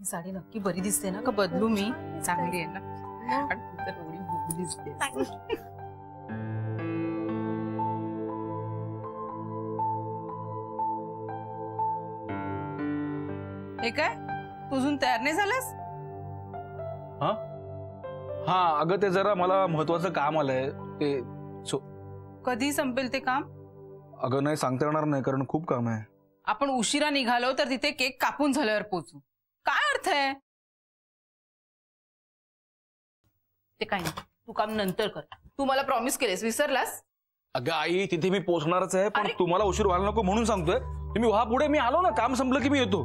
ही साडी नक्की बरी दिसते ना का बदलू मी? चांगली आहे ना आणि तू तर एवढी बुबू दिसते. हे काय तू अजून तयार नाही झालास? हा अगं ते जरा मला महत्वाचं काम आलंय ते. कधी संपेल ते काम? अगं नाही सांगता येणार नाही कारण खूप काम आहे. आपण उशिरा निघालो तर तिथे केक कापून झाल्यावर पोहोचू. काय अर्थ आहे? ते काय नाही तू काम नंतर कर. तू मला प्रॉमिस केलेस विसरलास? अगं आई तिथे मी पोहोचणारच आहे पण तुम्हाला उशीर व्हायला नको म्हणून सांगतोय. तुम्ही व्हा पुढे, मी आलो ना, काम संपलं की मी येतो.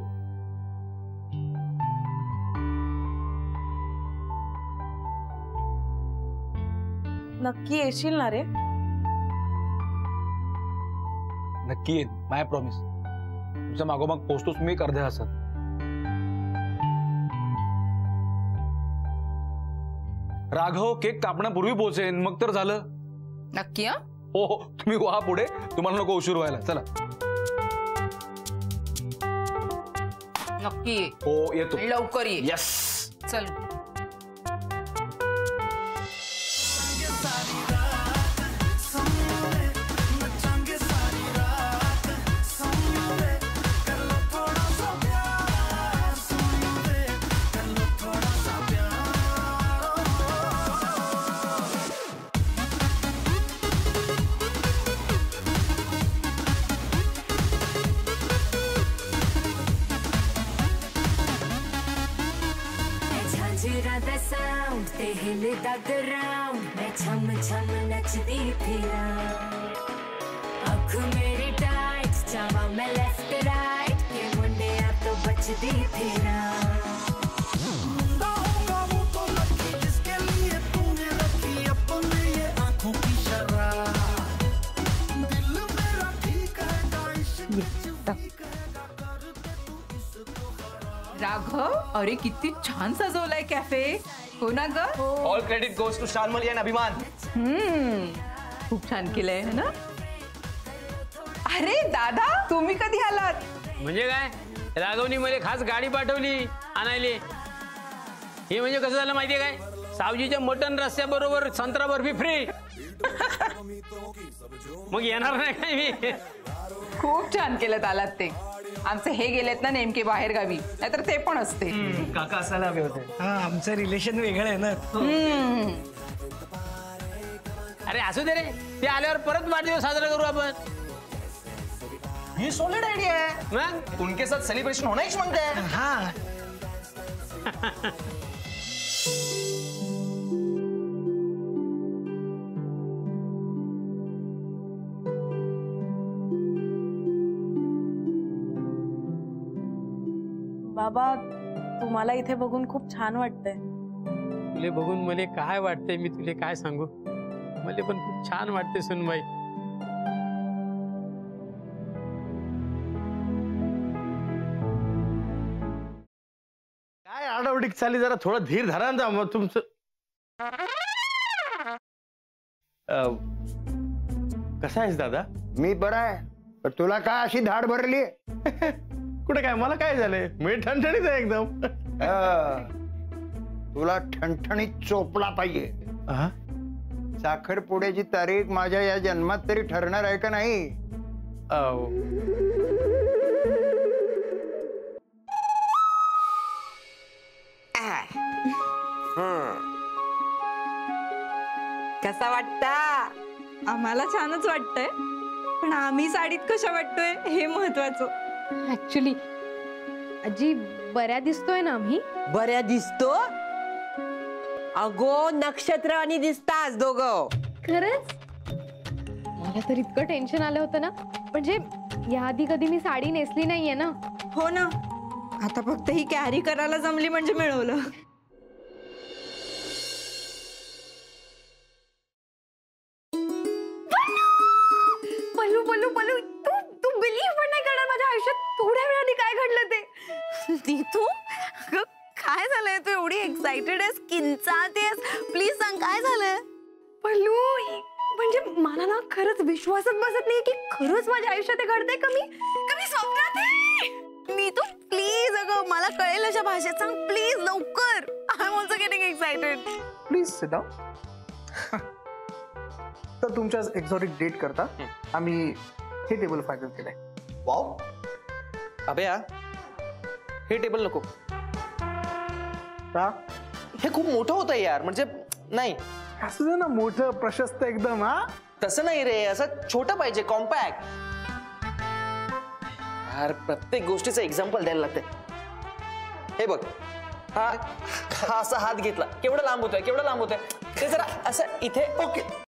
नक्की येशील ना रे? नक्की येईन, माय प्रॉमिस. तुमच्या मागोमाग पोहोचतोच मी अर्ध्या तासात. राघव केक कापण्यापूर्वी पोहोचेन मग तर झालं. नक्की? हो हो तुम्ही व्हा पुढे, तुम्हाला नको उशीर व्हायला. चला. नक्की ये. हो येतो. लवकर ये. यस चल. मैं छम छम नचती फिरा, अख मेरी टाइट, चावा मैं लेफ्ट राइट, ये मुंडे आप तो बचती फिरा. मुंडा होगा वो तो लकी जिसके लिए तूने रखी अपने ये आंखों की शराब. दिल मेरा ठीक है गाइस राघव, अरे किती छान सजवलाय कॅफे. हो ना ग? ऑल क्रेडिट गोज टू शानमली आणि अभिमान. खूप छान केलंय है ना? अरे दादा तुम्ही कधी आलात? म्हणजे काय, राघवनी मला खास गाडी पाठवली आणायले. हे म्हणजे कसं झालं माहितीये काय, सावजीच्या मटन रस्त्याबरोबर संत्रा बर्फी फ्री. मग येणार नाही काय मी? खूप छान केलं आलात ते. आमचे हे गेलेत ना नेमके बाहेर गावी, नाहीतर ते पण असते. काका असायला हवे होते. हा आमचं रिलेशन वेगळं आहे ना. अरे असू दे रे, ते आल्यावर परत वाढदिवस साजरा करू आपण. ये सॉलिड आइडिया है. मग उनके साथ सेलिब्रेशन होना ही मांगते हैं. हा बाबा तुम्हाला इथे बघून खूप छान वाटतंय. तुले बघून मला काय वाटतंय मी तुले काय सांगू. मला पण खूप छान वाटते सुनबाई. काय आडावडीक चाली, जरा थोडं धीर धरा ना मग तुमचं. कसा आहेस दादा? मी बरा आहे, पण तुला काय अशी धाड भरली? कुठे काय, मला काय झालंय, मी ठणठणीत आहे एकदम. तुला ठणठणीत चोपला पाहिजे. साखरपुड्याची तारीख माझ्या या जन्मात तरी ठरणार आहे का नाही? कसा वाटता? आम्हाला छानच वाटतंय, पण आम्ही साडीत कशा वाटतोय हे महत्वाचं. ऍक्च्युली आजी बऱ्या दिसतोय ना आम्ही? बऱ्या दिसतो? अगो नक्षत्र आणि दिसतास दोघं. खरंच मला तर इतकं टेन्शन आलं होतं ना, म्हणजे याआधी कधी मी साडी नेसली नाहीये ना. हो ना, आता फक्त ही कॅरी करायला जमली म्हणजे मिळवलं. पल्लू पल्लू पल्लू, तू बिलीव्ह पण नाही करणार माझ्या आयुष्यात थोड्या वेळाने काय घडलं ते. तू काय झालंय? तू एवढी एक्साइटेड आहेस, किंचाळतेस, प्लीज सांग काय झालंय? पल्लू म्हणजे मला ना खरंच विश्वासच बसत नाही की खरंच माझ्या आयुष्यात हे घडतंय. कमी स्वप्नात आहे. मी तो प्लीज अगं मला कळेल अशा भाषेत सांग प्लीज लवकर. I am also getting excited. Please sit down. तर तुमच्या एक्झॉटिक डेट करता आम्ही हे टेबल फायनल केलंय. वाव अभया, हे टेबल नको. का? हे खूप मोठं होतं यार. म्हणजे नाही असं ना मोठं प्रशस्त एकदम. हा तसं नाही रे, असं छोटं पाहिजे, कॉम्पॅक्ट. यार प्रत्येक गोष्टीचं एक्झाम्पल द्यायला लागते. हे बघ, हा असा हात घेतला, केवढं लांब होतोय, केवढं लांब होतोय. ते जरा असं इथे. ओके